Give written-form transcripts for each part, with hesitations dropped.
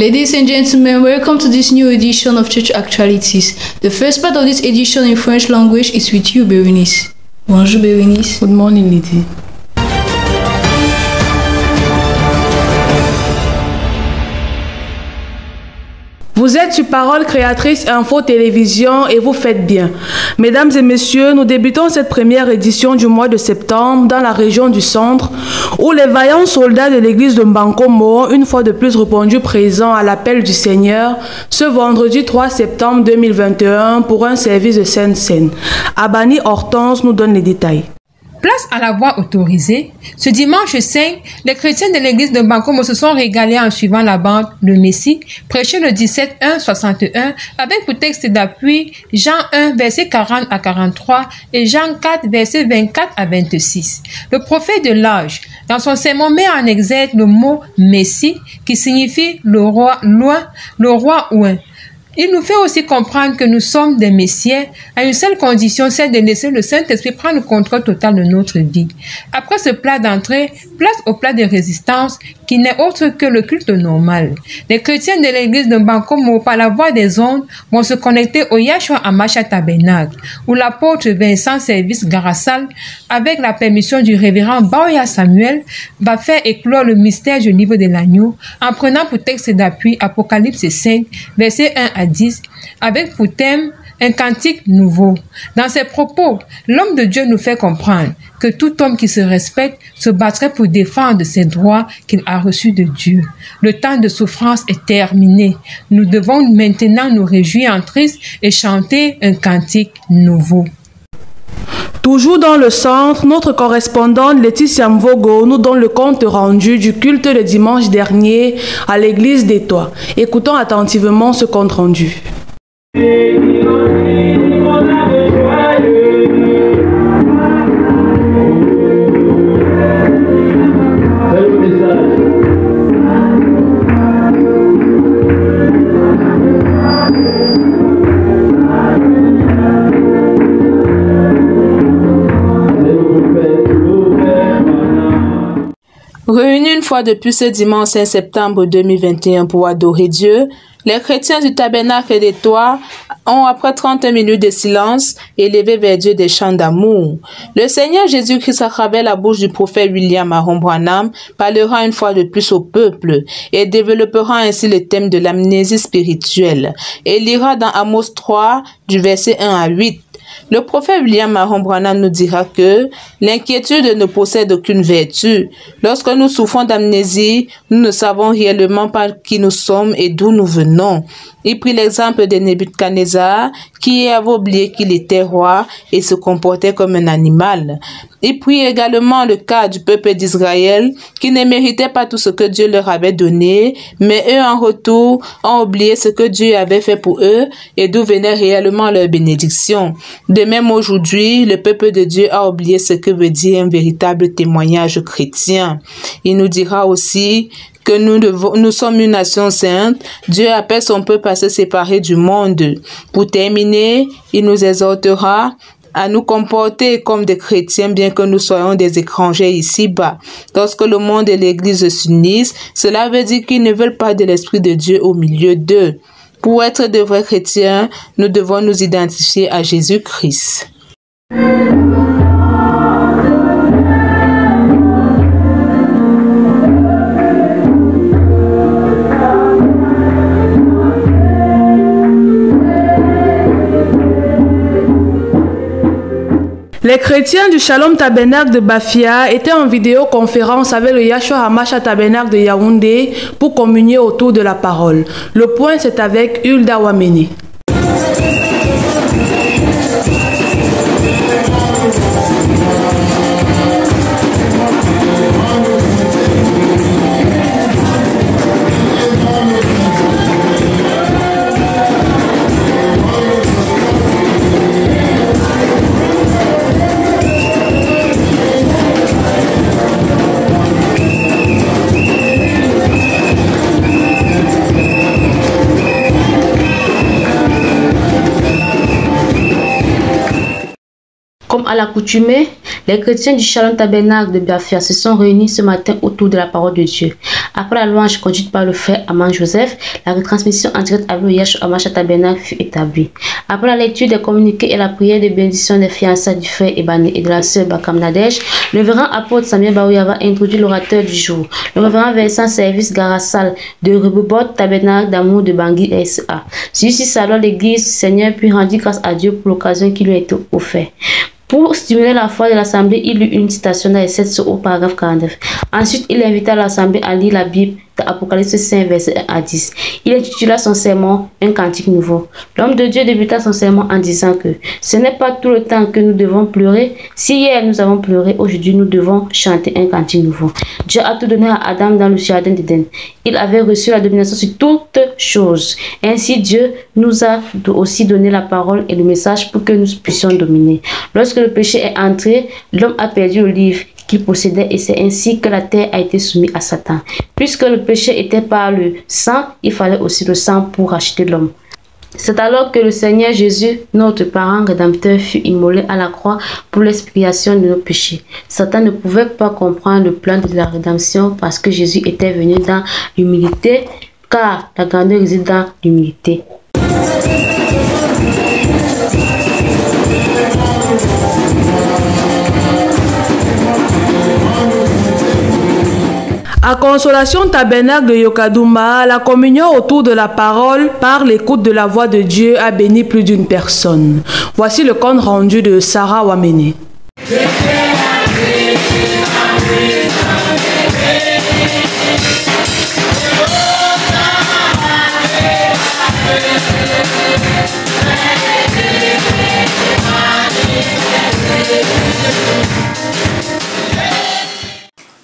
Ladies and gentlemen, welcome to this new edition of Church Actualities. The first part of this edition in French language is with you, Berenice. Bonjour, Berenice. Good morning, Lydie. Vous êtes sur Parole Créatrice Info Télévision et vous faites bien. Mesdames et messieurs, nous débutons cette première édition du mois de septembre dans la région du centre où les vaillants soldats de l'église de Mbankomo ont une fois de plus répondu présent à l'appel du Seigneur ce vendredi 3 septembre 2021 pour un service de Sainte Seine. Abani Hortense nous donne les détails. Place à la voie autorisée. Ce dimanche 5, les chrétiens de l'église de Mbankomo se sont régalés en suivant la bande Le Messie, prêché le 17-1-61, avec pour texte d'appui Jean 1, versets 40 à 43 et Jean 4, versets 24 à 26. Le prophète de l'âge, dans son sermon, met en exergue le mot Messie, qui signifie le roi loin, le roi oint. Il nous fait aussi comprendre que nous sommes des messieurs à une seule condition, celle de laisser le Saint-Esprit prendre le contrôle total de notre vie. Après ce plat d'entrée, place au plat de résistance qui n'est autre que le culte normal. Les chrétiens de l'église de Mbankomo, par la voie des ondes, vont se connecter au Yahshua Hamashiach Tabernacle, où l'apôtre Vincent Service Garassal, avec la permission du révérend Baoya Samuel, va faire éclore le mystère du livre de l'agneau en prenant pour texte d'appui Apocalypse 5, versets 1 à 10, avec pour thème un cantique nouveau. Dans ses propos, l'homme de Dieu nous fait comprendre que tout homme qui se respecte se battrait pour défendre ses droits qu'il a reçus de Dieu. Le temps de souffrance est terminé. Nous devons maintenant nous réjouir en Christ et chanter un cantique nouveau. Toujours dans le centre, notre correspondante Laetitia Mvogo nous donne le compte rendu du culte le dimanche dernier à l'église des Toits. Écoutons attentivement ce compte rendu. Réunis une fois de plus ce dimanche 5 septembre 2021 pour adorer Dieu, les chrétiens du tabernacle des Toits ont, après 30 minutes de silence, élevé vers Dieu des chants d'amour. Le Seigneur Jésus-Christ, à travers la bouche du prophète William Aaron Branham, parlera une fois de plus au peuple et développera ainsi le thème de l'amnésie spirituelle. Et lira dans Amos 3, du verset 1 à 8. Le prophète William Aaron Branham nous dira que l'inquiétude ne possède aucune vertu. Lorsque nous souffrons d'amnésie, nous ne savons réellement pas qui nous sommes et d'où nous venons. Il prit l'exemple de Nebuchadnezzar qui avait oublié qu'il était roi et se comportait comme un animal. Il prit également le cas du peuple d'Israël qui ne méritait pas tout ce que Dieu leur avait donné, mais eux en retour ont oublié ce que Dieu avait fait pour eux et d'où venait réellement leur bénédiction. De même aujourd'hui, le peuple de Dieu a oublié ce que veut dire un véritable témoignage chrétien. Il nous dira aussi que nous sommes une nation sainte. Dieu appelle son peuple à se séparer du monde. Pour terminer, il nous exhortera à nous comporter comme des chrétiens, bien que nous soyons des étrangers ici-bas. Lorsque le monde et l'Église s'unissent, cela veut dire qu'ils ne veulent pas de l'Esprit de Dieu au milieu d'eux. Pour être de vrais chrétiens, nous devons nous identifier à Jésus-Christ. Les chrétiens du Shalom Tabernacle de Bafia étaient en vidéoconférence avec le Yahshua Hamashiach Tabernacle de Yaoundé pour communier autour de la parole. Le point, c'est avec Hulda Wamene. Comme à l'accoutumée, Les chrétiens du Shalom Tabernacle de Biafra se sont réunis ce matin autour de la parole de Dieu. Après la louange conduite par le frère Aman Joseph, la retransmission en direct avec le Yahshua Hamashiach Tabernacle fut établie. Après la lecture des communiqués et la prière de bénédiction des fiançailles du frère Ebane et de la sœur Bakam Nadej, le révérend apôtre Samuel Baouyava introduit l'orateur du jour, le révérend Vincent Service Garassal de Rebobot Tabernacle d'amour de Bangui S.A. Celui-ci salua l'église du Seigneur puis rendit grâce à Dieu pour l'occasion qui lui a été offerte. Pour stimuler la foi de l'Assemblée, il lut une citation dans les 7 au paragraphe 49. Ensuite, il invita l'Assemblée à lire la Bible d'Apocalypse 5, verset 1 à 10. Il intitula son sermon « Un cantique nouveau ». L'homme de Dieu débuta son sermon en disant que ce n'est pas tout le temps que nous devons pleurer. Si hier nous avons pleuré, aujourd'hui nous devons chanter un cantique nouveau. Dieu a tout donné à Adam dans le jardin d'Éden. Il avait reçu la domination sur toutes choses. Ainsi, Dieu nous a aussi donné la parole et le message pour que nous puissions dominer. Lorsque le péché est entré, l'homme a perdu le livre qu'il possédait et c'est ainsi que la terre a été soumise à Satan. Puisque le péché était par le sang, il fallait aussi le sang pour racheter l'homme. C'est alors que le Seigneur Jésus, notre parent rédempteur, fut immolé à la croix pour l'expiation de nos péchés. Satan ne pouvait pas comprendre le plan de la rédemption parce que Jésus était venu dans l'humilité, car la grandeur réside dans l'humilité. À Consolation Tabernacle de Yokadouma, la communion autour de la parole par l'écoute de la voix de Dieu a béni plus d'une personne. Voici le compte rendu de Sarah Wamene.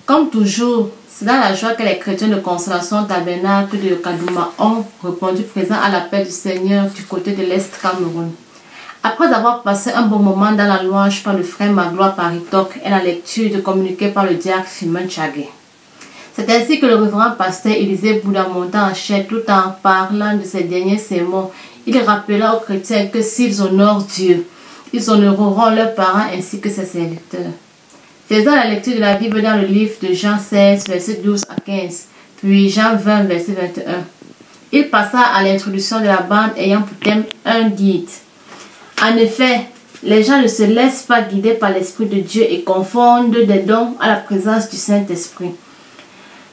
Comme toujours, c'est dans la joie que les chrétiens de Consolation Tabernacle de Yokadouma ont répondu présent à l'appel du Seigneur du côté de l'Est Cameroun. Après avoir passé un bon moment dans la louange par le frère Magloire Paritok et la lecture de communiqué par le diacre Fiman Tchagé. C'est ainsi que le révérend pasteur Élisée Boudamonta enchaîne tout en parlant de ses derniers sermons. Il rappela aux chrétiens que s'ils honorent Dieu, ils honoreront leurs parents ainsi que ses serviteurs. Faisant la lecture de la Bible dans le livre de Jean 16, verset 12 à 15, puis Jean 20, verset 21. Il passa à l'introduction de la bande ayant pour thème un guide. En effet, les gens ne se laissent pas guider par l'Esprit de Dieu et confondent des dons à la présence du Saint-Esprit.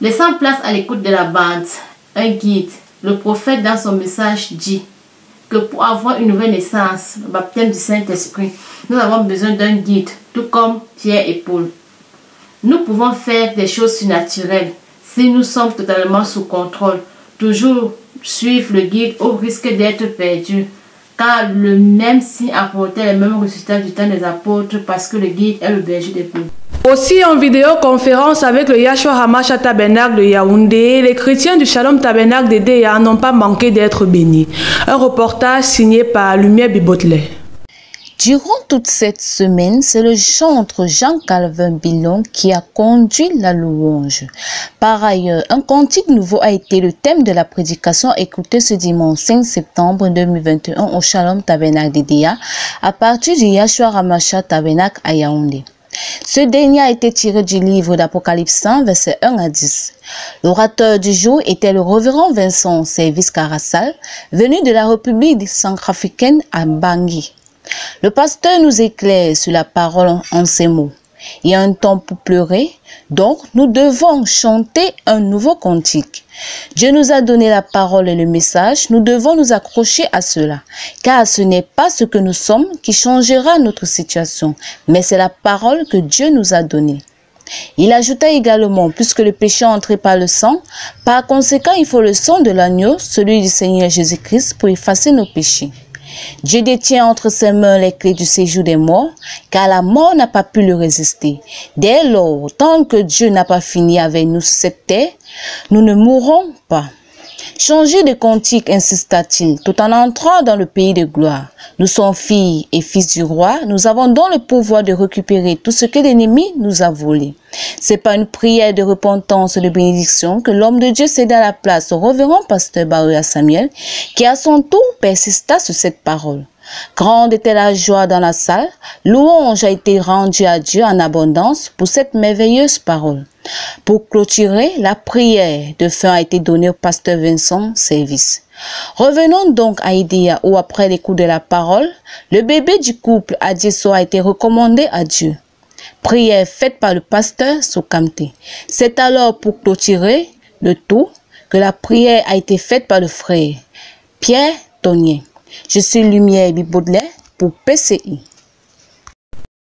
Laissant place à l'écoute de la bande, un guide, le prophète dans son message dit que pour avoir une nouvelle naissance, le baptême du Saint-Esprit, nous avons besoin d'un guide, tout comme Pierre et Paul. Nous pouvons faire des choses surnaturelles si nous sommes totalement sous contrôle, toujours suivre le guide au risque d'être perdu, car le même signe apportait les mêmes résultats du temps des apôtres parce que le guide est le berger des brebis. Aussi en vidéoconférence avec le Yahshua Hamashiach Tabernacle de Yaoundé, les chrétiens du Shalom Tabernacle de Déa n'ont pas manqué d'être bénis. Un reportage signé par Lumière Bibotley. Durant toute cette semaine, c'est le chantre Jean-Calvin Billon qui a conduit la louange. Par ailleurs, un cantique nouveau a été le thème de la prédication écoutée ce dimanche 5 septembre 2021 au Shalom Tabernacle de Déa à partir du Yahshua Hamashiach Tabernacle à Yaoundé. Ce dernier a été tiré du livre d'Apocalypse 1, versets 1 à 10. L'orateur du jour était le révérend Vincent Service Garassal, venu de la République centrafricaine à Bangui. Le pasteur nous éclaire sur la parole en ces mots. Il y a un temps pour pleurer, donc nous devons chanter un nouveau cantique. Dieu nous a donné la parole et le message, nous devons nous accrocher à cela, car ce n'est pas ce que nous sommes qui changera notre situation, mais c'est la parole que Dieu nous a donnée. Il ajouta également, puisque le péché est entré par le sang, par conséquent il faut le sang de l'agneau, celui du Seigneur Jésus-Christ, pour effacer nos péchés. Dieu détient entre ses mains les clés du séjour des morts, car la mort n'a pas pu le résister. Dès lors, tant que Dieu n'a pas fini avec nous sur cette terre, nous ne mourrons pas. Changez de cantique, insista-t-il, tout en entrant dans le pays de gloire. Nous sommes filles et fils du roi, nous avons donc le pouvoir de récupérer tout ce que l'ennemi nous a volé. C'est pas une prière de repentance et de bénédiction que l'homme de Dieu céda la place au révérend pasteur Baoya Samuel, qui à son tour persista sur cette parole. Grande était la joie dans la salle. Louange a été rendue à Dieu en abondance pour cette merveilleuse parole. Pour clôturer, la prière de fin a été donnée au pasteur Vincent Service. Revenons donc à Idéa où après l'écoute de la parole, le bébé du couple Adieso a été recommandé à Dieu. Prière faite par le pasteur Sokamte. C'est alors pour clôturer le tout que la prière a été faite par le frère Pierre Tonier. Je suis Lumière Baudelaire pour PCI.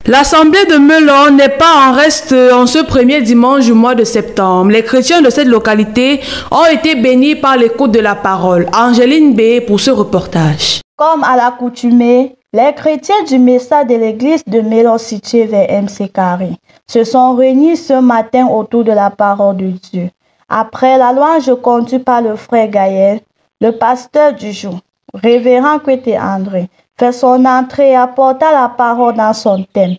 L'assemblée de Melon n'est pas en reste en ce premier dimanche du mois de septembre. Les chrétiens de cette localité ont été bénis par l'écoute de la parole. Angéline B pour ce reportage. Comme à l'accoutumée, les chrétiens du Messa de l'église de Melon située vers MC Carré se sont réunis ce matin autour de la parole de Dieu. Après la louange conduite par le frère Gaël, le pasteur du jour, révérend Kwete André, fait son entrée et apporta la parole dans son thème.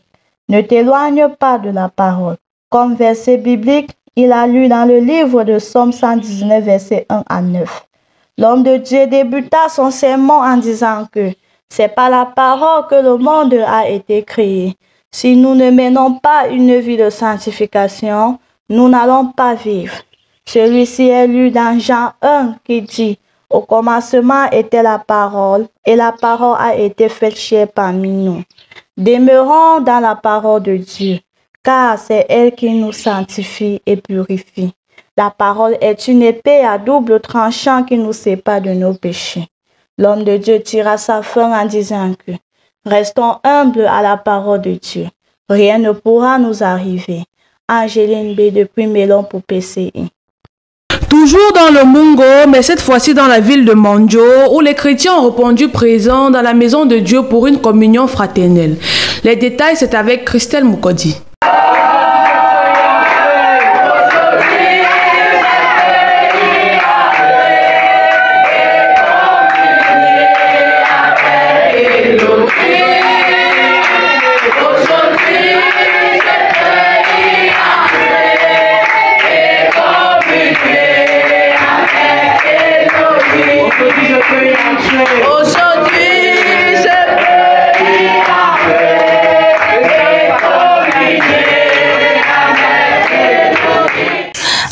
Ne t'éloigne pas de la parole. Comme verset biblique, il a lu dans le livre de Psaume 119, versets 1 à 9. L'homme de Dieu débuta son sermon en disant que c'est par la parole que le monde a été créé. Si nous ne menons pas une vie de sanctification, nous n'allons pas vivre. Celui-ci est lu dans Jean 1 qui dit « Au commencement était la parole, et la parole a été faite chair parmi nous. » Demeurons dans la parole de Dieu, car c'est elle qui nous sanctifie et purifie. La parole est une épée à double tranchant qui nous sépare de nos péchés. L'homme de Dieu tira sa fin en disant que « Restons humbles à la parole de Dieu. Rien ne pourra nous arriver. » Angéline B depuis Melon pour PCI. Toujours dans le Mungo, mais cette fois-ci dans la ville de Manjo, où les chrétiens ont répondu présents dans la maison de Dieu pour une communion fraternelle. Les détails, c'est avec Christelle Moukodi.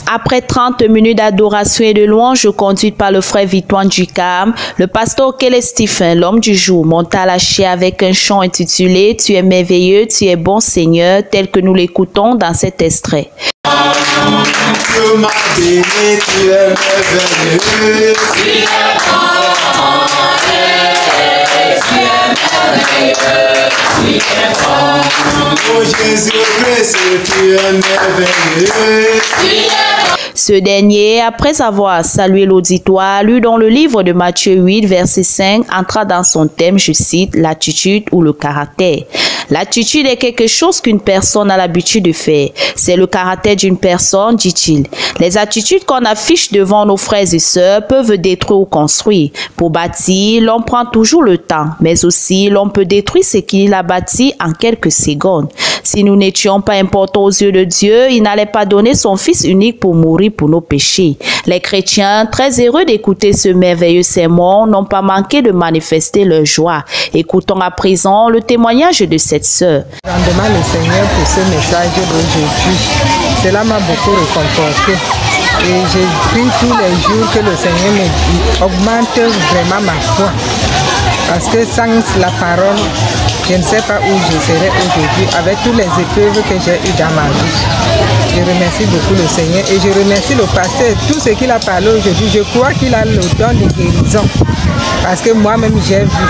Après 30 minutes d'adoration et de louange conduite par le frère Victoire Djikam, le pasteur Kelly Stephen, l'homme du jour, monta la chair avec un chant intitulé « Tu es merveilleux, tu es bon Seigneur » tel que nous l'écoutons dans cet extrait. Tu m'as béni, tu es merveilleux, tu es bon, tu es merveilleux, tu es bon. Oh Jésus-Christ, tu es merveilleux, tu es bon. Ce dernier, après avoir salué l'auditoire, lu dans le livre de Matthieu 8, verset 5, entra dans son thème, je cite, l'attitude ou le caractère. L'attitude est quelque chose qu'une personne a l'habitude de faire. C'est le caractère d'une personne, dit-il. Les attitudes qu'on affiche devant nos frères et sœurs peuvent détruire ou construire. Pour bâtir, l'on prend toujours le temps, mais aussi l'on peut détruire ce qu'il a bâti en quelques secondes. Si nous n'étions pas importants aux yeux de Dieu, il n'allait pas donner son Fils unique pour mourir pour nos péchés. Les chrétiens, très heureux d'écouter ce merveilleux sermon, n'ont pas manqué de manifester leur joie. Écoutons à présent le témoignage de cette sœur. Je demande le Seigneur pour ce message d'aujourd'hui. Cela m'a beaucoup réconforté. Et je prie tous les jours que le Seigneur augmente vraiment ma foi. Parce que sans la parole, je ne sais pas où je serai aujourd'hui avec toutes les épreuves que j'ai eues dans ma vie. Je remercie beaucoup le Seigneur et je remercie le pasteur. Tout ce qu'il a parlé aujourd'hui, je crois qu'il a le don de guérison. Parce que moi-même, j'ai vu.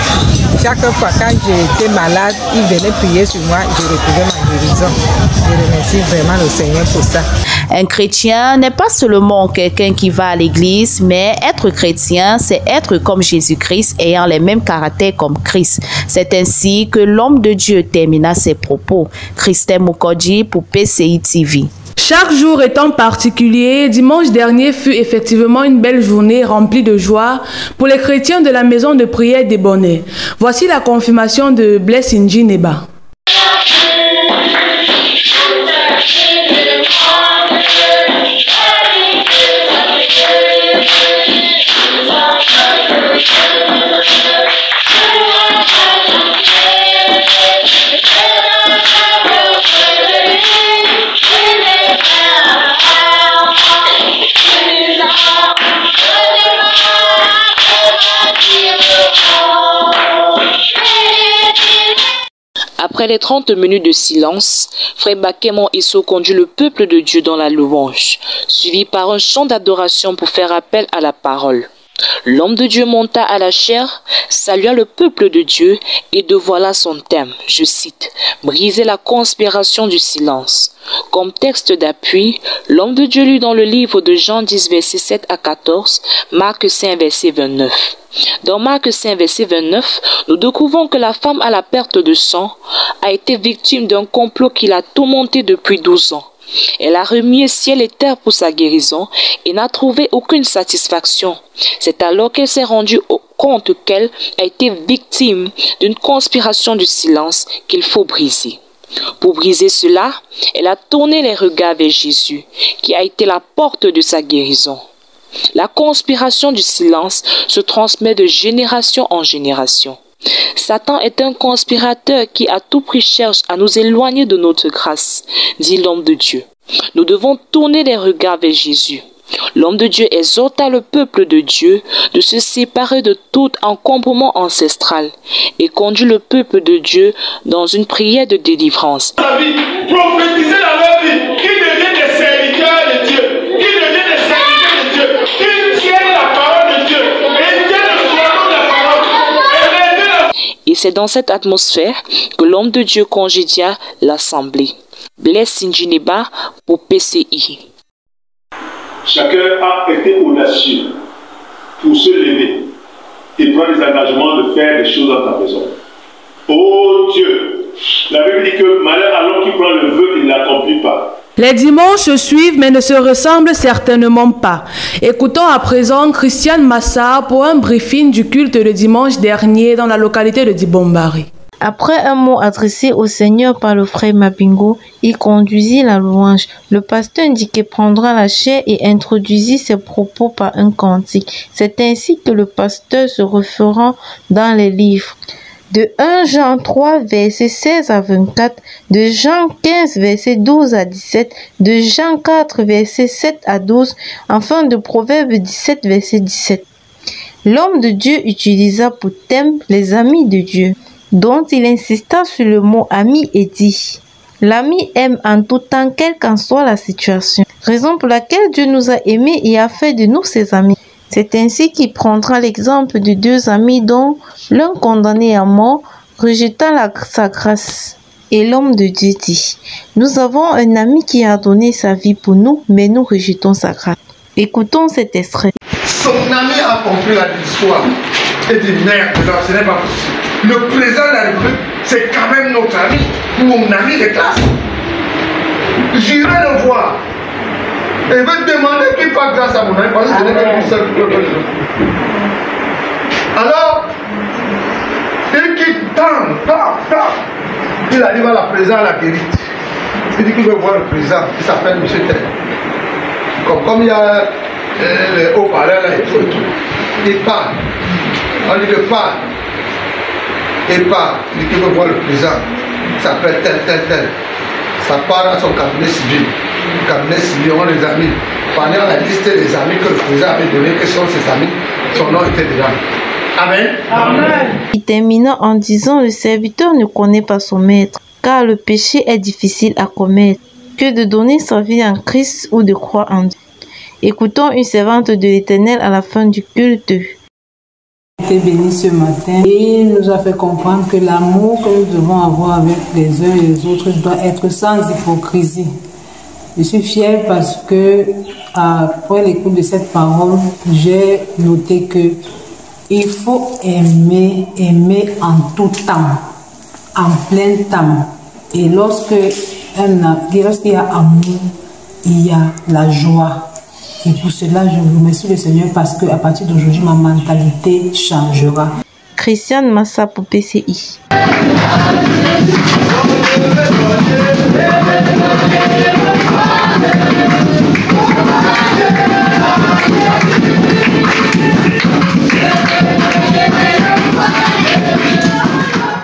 Chaque fois quand j'étais malade, il venait prier sur moi, je retrouvais ma guérison. Je remercie vraiment le Seigneur pour ça. Un chrétien n'est pas seulement quelqu'un qui va à l'église, mais être chrétien, c'est être comme Jésus-Christ, ayant les mêmes caractères comme Christ. C'est ainsi que l'homme de Dieu termina ses propos. Christelle Moukodi pour PCI TV. Chaque jour étant particulier, dimanche dernier fut effectivement une belle journée remplie de joie pour les chrétiens de la maison de prière des Bonnets. Voici la confirmation de Blessinji Neba. les 30 minutes de silence, Frère Bakemon Isso conduit le peuple de Dieu dans la louange, suivi par un chant d'adoration pour faire appel à la parole. L'homme de Dieu monta à la chaire, salua le peuple de Dieu et dévoila son thème, je cite, « Briser la conspiration du silence ». Comme texte d'appui, l'homme de Dieu lut dans le livre de Jean 10, versets 7 à 14, Marc 5, verset 29. Dans Marc 5, verset 29, nous découvrons que la femme à la perte de sang a été victime d'un complot qui l'a tourmentée depuis 12 ans. Elle a remué ciel et terre pour sa guérison et n'a trouvé aucune satisfaction. C'est alors qu'elle s'est rendue compte qu'elle a été victime d'une conspiration du silence qu'il faut briser. Pour briser cela, elle a tourné les regards vers Jésus, qui a été la porte de sa guérison. La conspiration du silence se transmet de génération en génération. Satan est un conspirateur qui à tout prix cherche à nous éloigner de notre grâce, dit l'homme de Dieu. Nous devons tourner les regards vers Jésus. L'homme de Dieu exhorta le peuple de Dieu de se séparer de tout encombrement ancestral et conduit le peuple de Dieu dans une prière de délivrance. Prophétiser dans leur vie, qui devient des serviteurs de Dieu, qui devient des serviteurs de Dieu, qui tiennent la parole de Dieu, et tiennent le fondement de la parole. Et c'est dans cette atmosphère que l'homme de Dieu congédia l'assemblée. Blaise Sinjineba pour PCI. Chacun a été audacieux pour se lever et prendre des engagements de faire des choses dans ta maison. Oh Dieu, la Bible dit que malheur à l'homme qui prend le vœu, il ne l'accomplit pas. Les dimanches se suivent mais ne se ressemblent certainement pas. Écoutons à présent Christiane Massa pour un briefing du culte de dimanche dernier dans la localité de Dibombari. Après un mot adressé au Seigneur par le frère Mapingo, il conduisit la louange. Le pasteur indiqué prendra la chair et introduisit ses propos par un cantique. C'est ainsi que le pasteur se refera dans les livres. De 1 Jean 3, versets 16 à 24, de Jean 15, versets 12 à 17, de Jean 4, versets 7 à 12, enfin de Proverbes 17, verset 17. L'homme de Dieu utilisa pour thème les amis de Dieu, dont il insista sur le mot ami et dit: l'ami aime en tout temps, quelle qu'en soit la situation, raison pour laquelle Dieu nous a aimés et a fait de nous ses amis. C'est ainsi qu'il prendra l'exemple de 2 amis dont l'un condamné à mort, rejetant sa grâce. Et l'homme de Dieu dit: nous avons un ami qui a donné sa vie pour nous, mais nous rejetons sa grâce. Écoutons cet extrait. Son ami a compris l'histoire et dit: merde, ce n'est pas possible. Le président de la République, c'est quand même notre ami, mon ami de classe. J'irai le voir. Et je vais demander qu'il fasse grâce à mon ami, parce que ce n'est pas tout seul pour le président. Alors, il quitte tant. Il arrive à la présidence, à la guérite. Il dit qu'il veut voir le président, il s'appelle M. Tel. Comme il y a les haut-parleurs là, il parle. On dit que parle. Il parle, il dit qu'il veut voir le président, il s'appelle tel. Ça part dans son cabinet civil. Le cabinet civil, on les amis. Pendant la liste des amis que le président avait donné, que sont ses amis, son nom était dedans. Amen. Amen. Il termina en disant: le serviteur ne connaît pas son maître, car le péché est difficile à commettre, que de donner sa vie en Christ ou de croire en Dieu. Écoutons une servante de l'Éternel à la fin du culte. Été béni ce matin et il nous a fait comprendre que l'amour que nous devons avoir avec les uns et les autres doit être sans hypocrisie. Je suis fière parce que après l'écoute de cette parole, j'ai noté que il faut aimer en tout temps, en plein temps. Et lorsqu'il y a amour, il y a la joie. Et pour cela, je remercie le Seigneur parce qu'à partir d'aujourd'hui, ma mentalité changera. Christiane Massa pour PCI.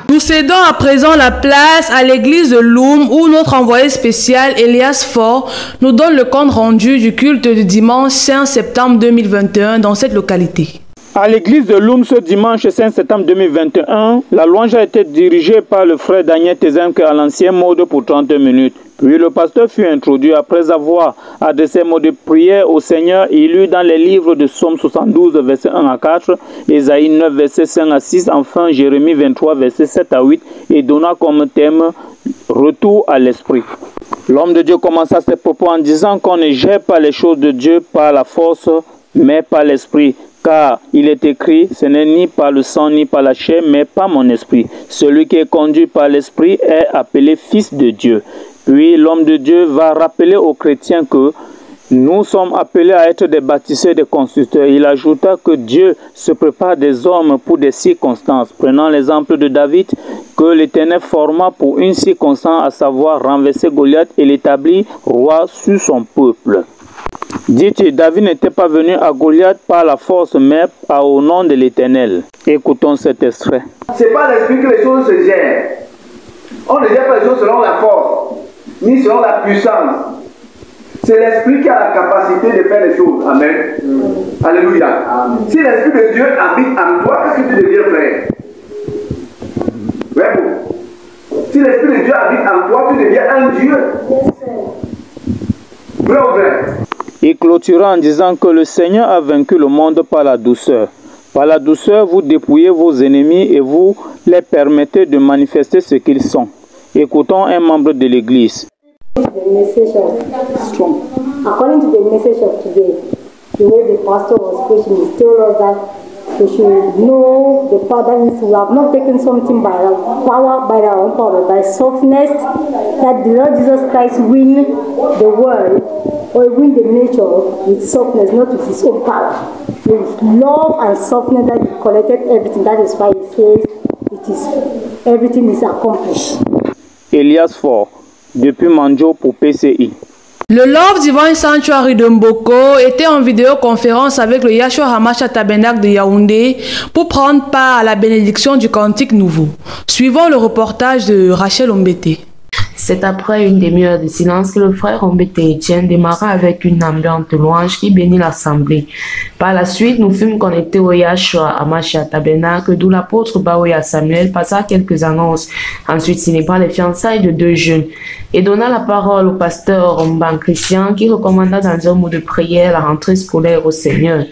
Nous cédons à présent la place à l'église de Loum où notre envoyé spécial Elias Faure nous donne le compte rendu du culte du dimanche 5 septembre 2021 dans cette localité. À l'église de Loum ce dimanche 5 septembre 2021, la louange a été dirigée par le frère Daniel Tezemke à l'ancien mode pour 30 minutes. Puis le pasteur fut introduit après avoir adressé un mot de prière au Seigneur. Il lut dans les livres de Somme 72, versets 1 à 4, Ésaïe 9, versets 5 à 6, enfin Jérémie 23, versets 7 à 8, et donna comme thème « Retour à l'esprit ». L'homme de Dieu commença ses propos en disant qu'on ne gère pas les choses de Dieu par la force, mais par l'esprit. Car il est écrit, ce n'est ni par le sang ni par la chair, mais par mon esprit. Celui qui est conduit par l'esprit est appelé fils de Dieu. Puis l'homme de Dieu va rappeler aux chrétiens que nous sommes appelés à être des bâtisseurs et des constructeurs. Il ajouta que Dieu se prépare des hommes pour des circonstances. Prenant l'exemple de David, que l'Éternel forma pour une circonstance, à savoir renverser Goliath et l'établir roi sur son peuple. Dites, David n'était pas venu à Goliath par la force, mais au nom de l'Éternel. Écoutons cet extrait. Ce n'est pas l'esprit que les choses se gèrent. On ne gère pas les choses selon la force, ni selon la puissance. C'est l'esprit qui a la capacité de faire les choses. Amen. Alléluia. Amen. Si l'esprit de Dieu habite en toi, qu'est-ce que tu deviens, frère? Vraiment. Si l'esprit de Dieu habite en toi, tu deviens un Dieu. Vrai ou vrai? Il clôtura en disant que le Seigneur a vaincu le monde par la douceur. Par la douceur, vous dépouillez vos ennemis et vous les permettez de manifester ce qu'ils sont. Écoutons un membre de l'Église. According to the message of today, the way the pastor was preaching, he told us that we should know the power. That means we have not taken something by our power, by our own power, by softness, that the Lord Jesus Christ win the world or win the nature with softness, not with his own power. With love and softness that he collected everything. That is why he says everything is accomplished. Elias Faure, depuis Manjo pour PCI. Le Love Divine Sanctuary de Mboko était en vidéoconférence avec le Yahshua Hamashiach Tabernacle de Yaoundé pour prendre part à la bénédiction du Cantique Nouveau. Suivons le reportage de Rachel Ombete. C'est après une demi-heure de silence que le frère Ombete Etienne démarra avec une ambiante louange qui bénit l'assemblée. Par la suite, nous fûmes connectés au Yahshua Hamashiach Tabernacle, d'où l'apôtre Baoya Samuel passa quelques annonces. Ensuite, célébra les fiançailles de deux jeunes et donna la parole au pasteur Mban Christian qui recommanda dans un mot de prière la rentrée scolaire au Seigneur.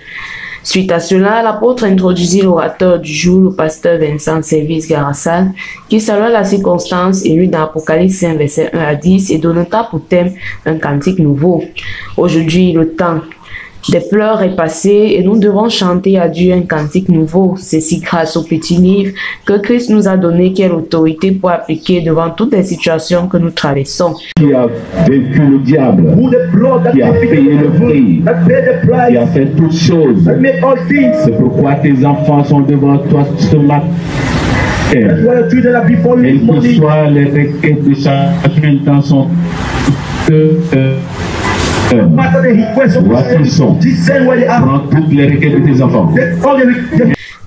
Suite à cela, l'apôtre introduisit l'orateur du jour, le pasteur Vincent Service Garassal, qui salua la circonstance et lut dans Apocalypse 5, verset 1 à 10 et donna pour thème un cantique nouveau. Aujourd'hui, le temps des pleurs est passé et nous devons chanter à Dieu un cantique nouveau. Ceci grâce au petit livre que Christ nous a donné, qui est l'autorité pour appliquer devant toutes les situations que nous traversons. Qui a vécu le diable, qui a payé le prix, qui a fait toutes choses. C'est pourquoi tes enfants sont devant toi ce matin. Et que soient les requêtes de chacun dans son voici sont. Prends toutes les requêtes de tes enfants.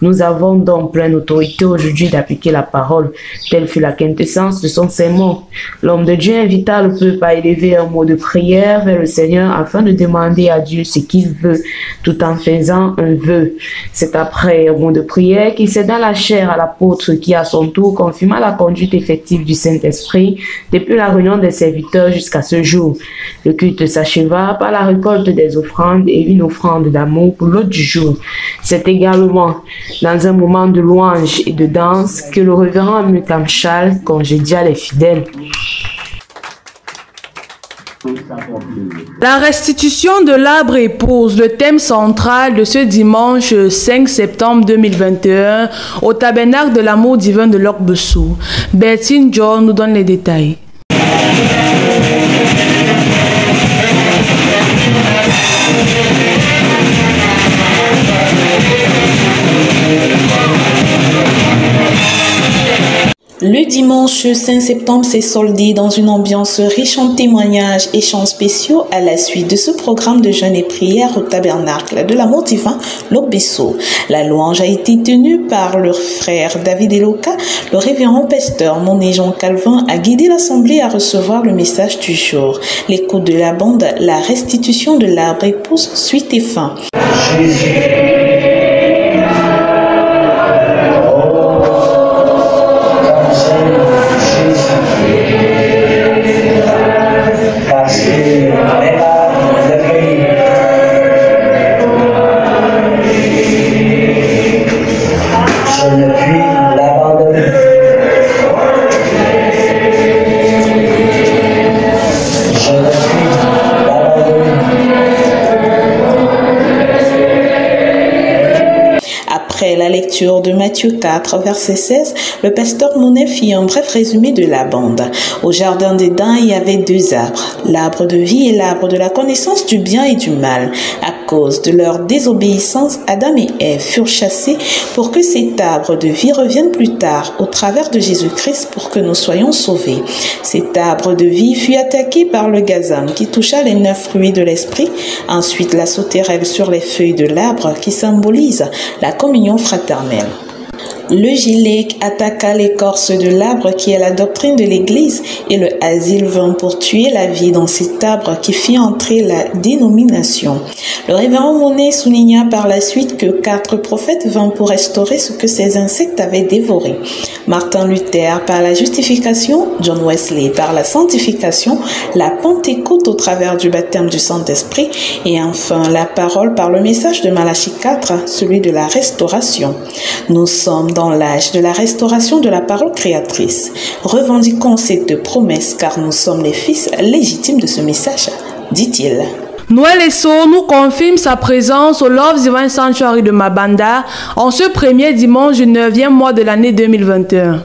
Nous avons donc pleine autorité aujourd'hui d'appliquer la parole. Telle fut la quintessence de son sermon. L'homme de Dieu invita le peuple à élever un mot de prière vers le Seigneur afin de demander à Dieu ce qu'il veut, tout en faisant un vœu. C'est après un mot de prière qu'il céda la chair à l'apôtre qui, à son tour, confirma la conduite effective du Saint-Esprit depuis la réunion des serviteurs jusqu'à ce jour. Le culte s'acheva par la récolte des offrandes et une offrande d'amour pour l'hôte du jour. C'est également dans un moment de louange et de danse que le révérend Mukam Charles congédia les fidèles. La restitution de l'arbre épouse le thème central de ce dimanche 5 septembre 2021 au tabernacle de l'amour divin de l'Orbesso. Bertine John nous donne les détails. Le dimanche 5 septembre s'est soldé dans une ambiance riche en témoignages et chants spéciaux à la suite de ce programme de jeûne et prière au tabernacle de l'amour divin l'Orbesso. La louange a été tenue par leur frère David Eloka. Le révérend pasteur Moné Jean Calvin a guidé l'assemblée à recevoir le message du jour. L'écoute de la bande, la restitution de l'arbre épouse, suite et fin. lecture de Matthieu 4, verset 16, le pasteur Monet fit un bref résumé de la bande. Au jardin d'Éden, il y avait 2 arbres, l'arbre de vie et l'arbre de la connaissance du bien et du mal. À cause de leur désobéissance, Adam et Ève furent chassés pour que cet arbre de vie revienne plus tard au travers de Jésus-Christ pour que nous soyons sauvés. Cet arbre de vie fut attaqué par le gazam qui toucha les 9 fruits de l'esprit, ensuite la sauterelle sur les feuilles de l'arbre qui symbolise la communion fraternelle. Le gilet attaqua l'écorce de l'arbre qui est la doctrine de l'Église et le asile vint pour tuer la vie dans cet arbre qui fit entrer la dénomination. Le révérend Monet souligna par la suite que 4 prophètes vinrent pour restaurer ce que ces insectes avaient dévoré. Martin Luther par la justification, John Wesley par la sanctification, la Pentecôte au travers du baptême du Saint-Esprit et enfin la parole par le message de Malachie 4, celui de la restauration. Nous sommes dans l'âge de la restauration de la parole créatrice. Revendiquons cette promesse car nous sommes les fils légitimes de ce message, dit-il. Noël Esso nous confirme sa présence au Love Divine Sanctuary de Mabanda en ce premier dimanche du 9e mois de l'année 2021.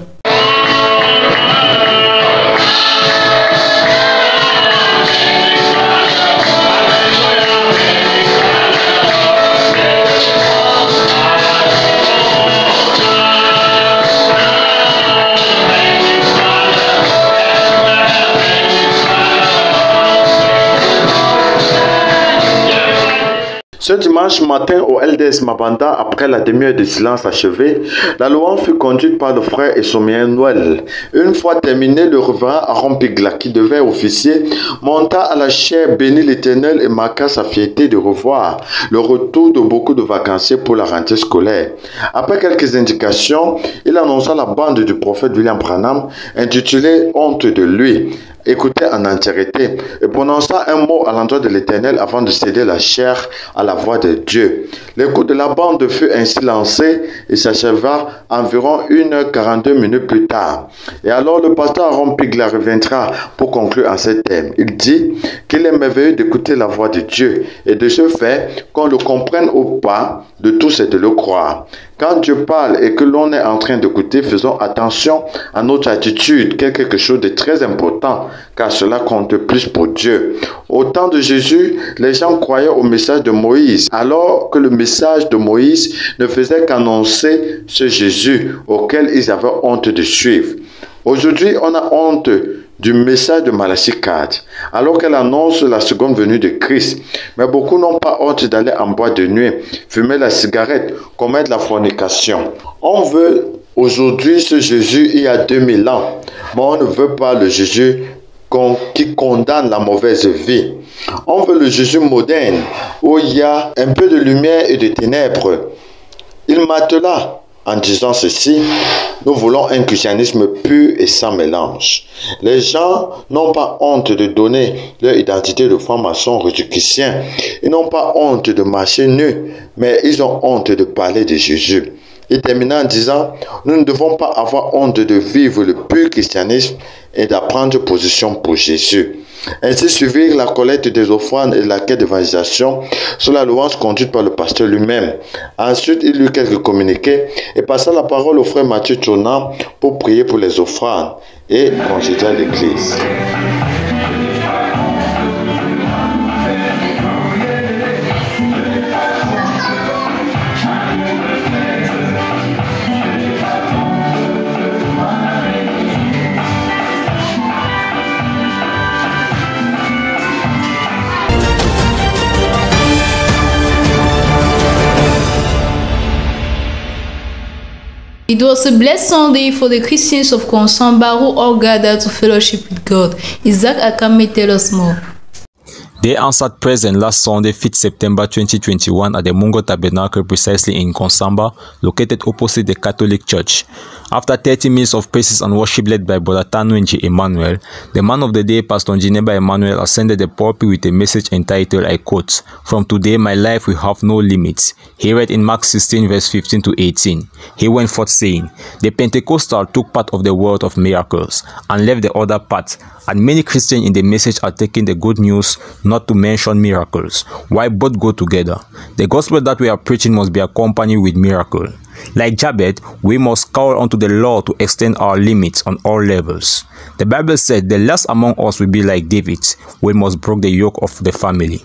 Ce dimanche matin au LDS Mabanda, après la demi-heure de silence achevée, la louange fut conduite par le frère et somméen Noël. Une fois terminé, le révérend Aaron Pigla, qui devait officier, monta à la chaire, bénit l'Éternel et marqua sa fierté de revoir le retour de beaucoup de vacanciers pour la rentrée scolaire. Après quelques indications, il annonça la bande du prophète William Branham intitulée « Honte de lui ». Écoutez en entièreté et prononça un mot à l'endroit de l'Éternel avant de céder la chair à la voix de Dieu. L'écoute de la bande fut ainsi lancée et s'acheva environ 1h42 plus tard. Et alors le pasteur Aaron Pigla reviendra pour conclure en ces termes. Il dit qu'il est merveilleux d'écouter la voix de Dieu et de ce fait, qu'on le comprenne ou pas, de tout c'est de le croire. Quand Dieu parle et que l'on est en train d'écouter, faisons attention à notre attitude, quelque chose de très important, car cela compte plus pour Dieu. Au temps de Jésus, les gens croyaient au message de Moïse, alors que le message de Moïse ne faisait qu'annoncer ce Jésus auquel ils avaient honte de suivre. Aujourd'hui, on a honte du message de Malachie 4, alors qu'elle annonce la seconde venue de Christ. Mais beaucoup n'ont pas honte d'aller en boîte de nuit, fumer la cigarette, commettre la fornication. On veut aujourd'hui ce Jésus il y a 2000 ans, mais on ne veut pas le Jésus qui condamne la mauvaise vie. On veut le Jésus moderne, où il y a un peu de lumière et de ténèbres. Il m'attela en disant ceci: nous voulons un christianisme pur et sans mélange. Les gens n'ont pas honte de donner leur identité de franc-maçon réductien. Ils n'ont pas honte de marcher nus, mais ils ont honte de parler de Jésus. Il termina en disant: nous ne devons pas avoir honte de vivre le pur christianisme et d'apprendre position pour Jésus. Ainsi suivirent la collecte des offrandes et la quête d'évangélisation sur la louange conduite par le pasteur lui-même. Ensuite, il lut quelques communiqués et passa la parole au frère Mathieu Tchona pour prier pour les offrandes et congédia l'église. It was a blessed Sunday for the Christians of Konsamba who all gathered to fellowship with God. Isaac Akame tell us more. They answered present last Sunday, 5th September 2021 at the Mungo Tabernacle, precisely in Konsamba, located opposite the Catholic Church. After 30 minutes of praises and worship led by Brother Tanwenji Emmanuel, the man of the day, Pastor Njineba Emmanuel, ascended the pulpit with a message entitled, I quote, "From today my life will have no limits." He read in Mark 16 verse 15 to 18. He went forth saying, "The Pentecostal took part of the world of miracles and left the other part, and many Christians in the message are taking the good news not to mention miracles. Why both go together? The gospel that we are preaching must be accompanied with miracle. Like Jabez, we must call unto the Lord to extend our limits on all levels. The Bible said, the last among us will be like David. We must break the yoke of the family.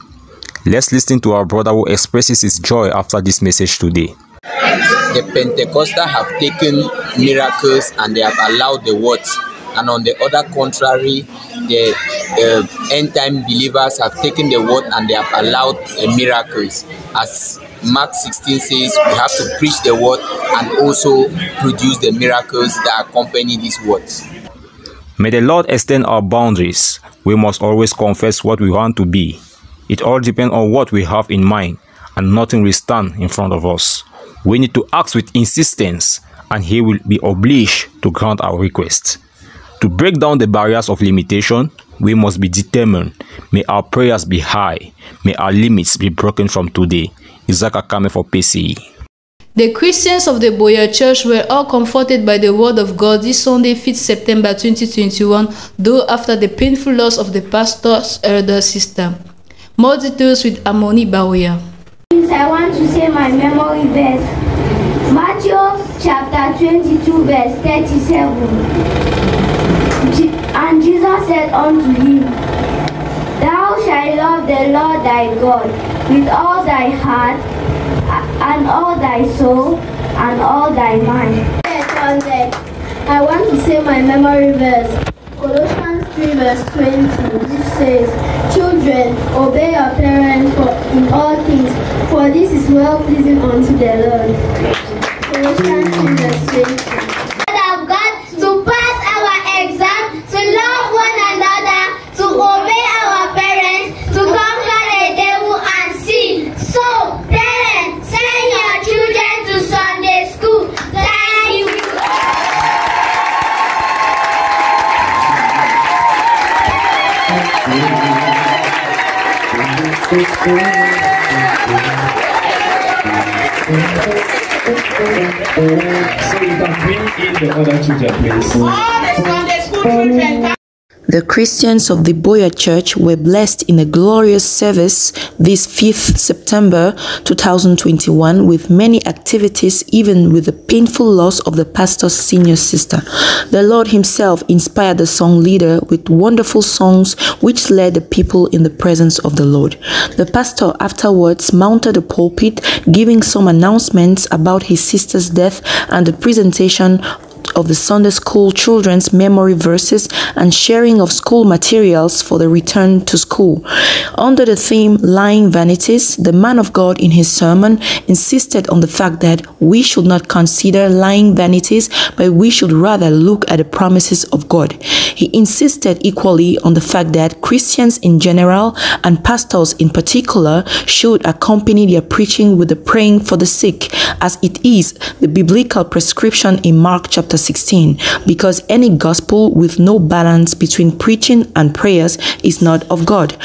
Let's listen to our brother who expresses his joy after this message today. The Pentecostals have taken miracles and they have allowed the words. And on the other contrary, the end-time believers have taken the word and they have allowed miracles. As Mark 16 says, we have to preach the word and also produce the miracles that accompany these words. May the Lord extend our boundaries. We must always confess what we want to be. It all depends on what we have in mind, and nothing will stand in front of us. We need to ask with insistence, and He will be obliged to grant our request. To break down the barriers of limitation, we must be determined. May our prayers be high. May our limits be broken from today. Isaac Akame for PCE. The Christians of the Boya Church were all comforted by the word of God this Sunday, 5th September 2021, though after the painful loss of the pastor's elder sister. More details with Amoni Baoya. I want to say my memory verse. Matthew chapter 22 verse 37. And Jesus said unto him, Thou shalt love the Lord thy God with all thy heart, and all thy soul, and all thy mind. I want to say my memory verse. Colossians 3 verse 20, which says, Children, obey your parents in all things, for this is well pleasing unto the Lord. Colossians 3 verse 20. Of God to pass our exam, to love one another, to obey our parents, to conquer the devil and sin. So, parents, send your children to Sunday school. Thank you. So you can bring in the other children, please. All the Sunday school children. The Christians of the Boya Church were blessed in a glorious service this 5th September 2021 with many activities, even with the painful loss of the pastor's senior sister. The Lord himself inspired the song leader with wonderful songs which led the people in the presence of the Lord. The pastor afterwards mounted the pulpit, giving some announcements about his sister's death and the presentation of the Sunday school children's memory verses and sharing of school materials for the return to school. Under the theme Lying Vanities, the man of God in his sermon insisted on the fact that we should not consider lying vanities, but we should rather look at the promises of God. He insisted equally on the fact that Christians in general and pastors in particular should accompany their preaching with the praying for the sick, as it is the biblical prescription in Mark chapter 16, because any gospel with no balance between preaching and prayers is not of God.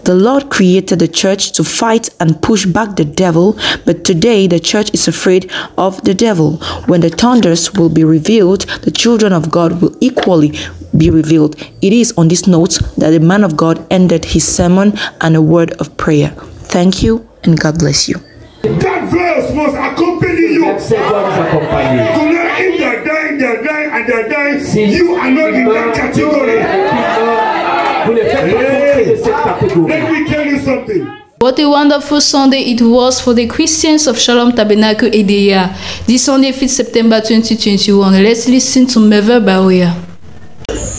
The Lord created the church to fight and push back the devil, but today the church is afraid of the devil. When the thunders will be revealed, the children of God will equally be revealed. It is on this note that the man of God ended his sermon and a word of prayer. Thank you and God bless you. That verse must accompany you. Tonight, if they're dying, and they're dying, you are not in that category. Let me tell you something. What a wonderful Sunday it was for the Christians of Shalom Tabernacle Edea. This Sunday, 5th September 2021. Let's listen to Meva Baoya.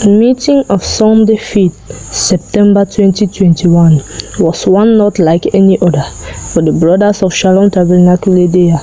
Meeting of Sunday 5th September 2021 was one not like any other for the brothers of Shalom Tabernacle Edea.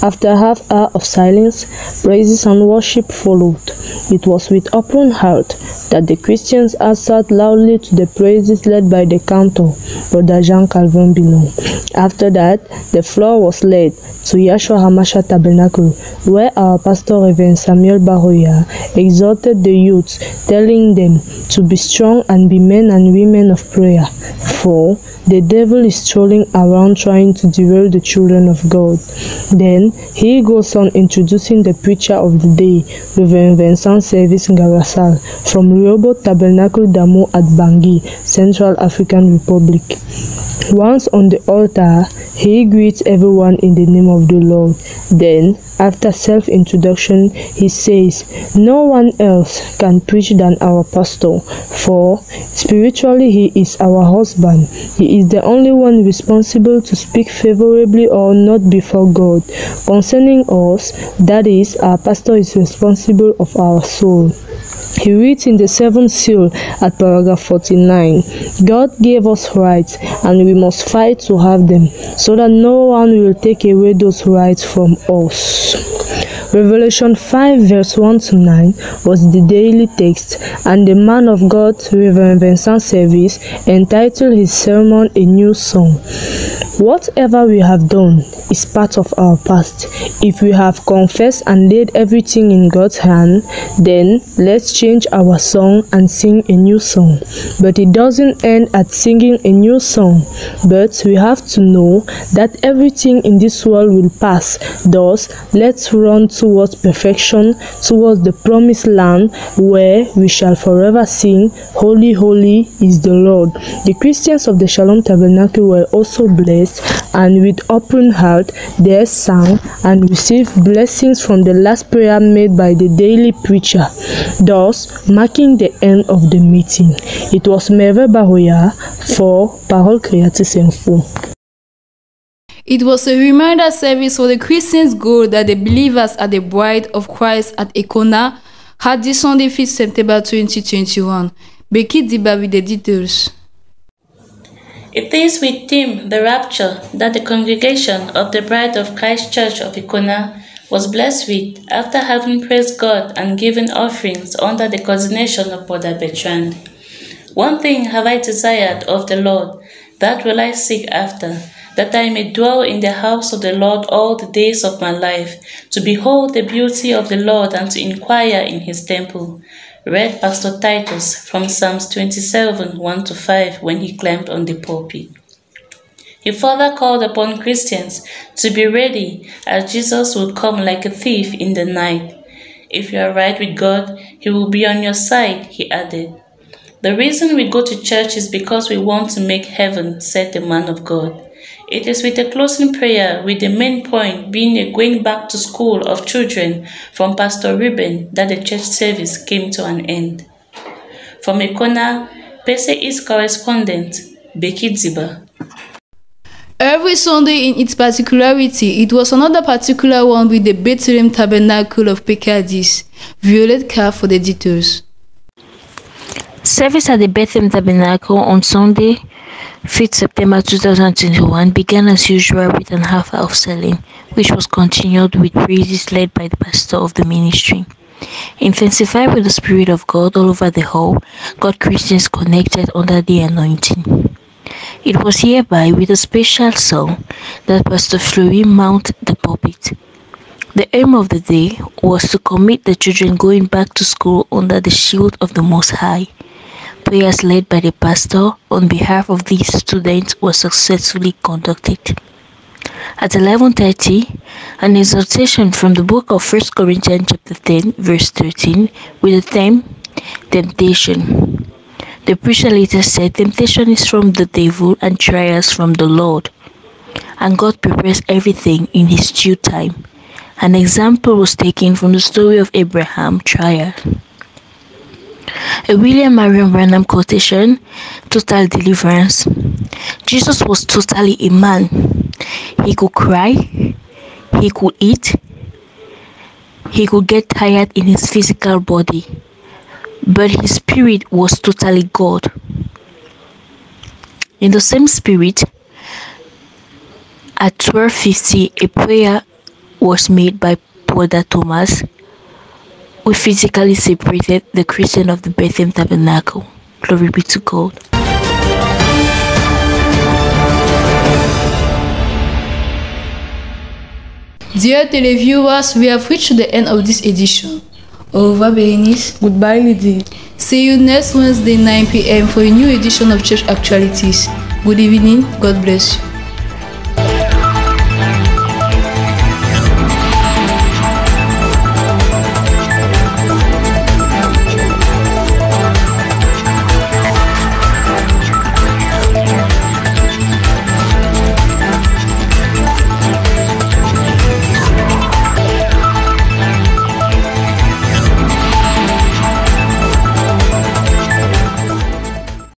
After a half hour of silence, praises and worship followed. It was with open heart that the Christians answered loudly to the praises led by the cantor, Brother Jean-Calvin Bilon. After that, the floor was led to Yahshua Hamashiach Tabernacle, where our pastor Reverend Samuel Baroya exhorted the youth, telling them to be strong and be men and women of prayer, for the devil is strolling around trying to derail the children of God. Then he goes on introducing the preacher of the day, Reverend Vincent Service Ngarasal from Rehoboth Tabernacle Damo at Bangui, Central African Republic. Once on the altar, he greets everyone in the name of the Lord. Then, after self-introduction, he says, "No one else can preach than our pastor, for spiritually he is our husband. He is the only one responsible to speak favorably or not before God. Concerning us, that is, our pastor is responsible of our soul." He reads in the 7th seal at paragraph 49, "God gave us rights, and we must fight to have them, so that no one will take away those rights from us." Revelation 5 verse 1 to 9 was the daily text, and the man of God, Reverend Vincent Service, entitled his sermon "A New Song." Whatever we have done is part of our past. If we have confessed and laid everything in God's hand, then let's change our song and sing a new song. But it doesn't end at singing a new song, but we have to know that everything in this world will pass. Thus, let's run towards perfection, towards the promised land where we shall forever sing, "Holy, holy is the Lord." The Christians of the Shalom Tabernacle were also blessed, and with open heart they sang and received blessings from the last prayer made by the daily preacher, thus marking the end of the meeting. It was Merve Bahoya for Parole Créatrice Info. It was a reminder service for the Christians' goal that the believers at the Bride of Christ at Econa had this Sunday 5th September 2021. Becky Diba with the details. It is with theme, The Rapture, that the congregation of the Bride of Christ Church of Econa was blessed with after having praised God and given offerings under the coordination of Brother Bertrand. "One thing have I desired of the Lord, that will I seek after, that I may dwell in the house of the Lord all the days of my life, to behold the beauty of the Lord and to inquire in his temple," read Pastor Titus from Psalms 27, 1-5 when he climbed on the pulpit. He further called upon Christians to be ready, as Jesus will come like a thief in the night. "If you are right with God, he will be on your side," he added. "The reason we go to church is because we want to make heaven," said the man of God. It is with a closing prayer, with the main point being a going back to school of children from Pastor Ruben, that the church service came to an end. From Econa, Pese East correspondent Becky Diba. Every Sunday in its particularity, it was another particular one with the Bethlehem Tabernacle of Pekadis. Violet Carr for the details. Service at the Bethlehem Tabernacle on Sunday, 5th September 2021 began as usual with an half hour of selling, which was continued with praises led by the pastor of the ministry. Intensified with the Spirit of God all over the hall, got Christians connected under the anointing. It was hereby with a special song that Pastor Fleury mounted the pulpit. The aim of the day was to commit the children going back to school under the shield of the Most High. Prayers led by the pastor on behalf of these students were successfully conducted. At 11:30, an exhortation from the book of 1 Corinthians chapter 10, verse 13, with the theme, Temptation. The preacher later said, "Temptation is from the devil and trials from the Lord, and God prepares everything in his due time." An example was taken from the story of Abraham trial. A William Marion Branham quotation, Total Deliverance. Jesus was totally a man. He could cry, he could eat, he could get tired in his physical body, but his spirit was totally God. In the same spirit, at 12:50, a prayer was made by Brother Thomas, who physically separated the Christian of the Bethlehem Tabernacle. Glory be to God. Dear televiewers, we have reached the end of this edition. Au revoir, Berenice. Goodbye, Lydie. See you next Wednesday, 9 p.m. for a new edition of Church Actualities. Good evening. God bless you.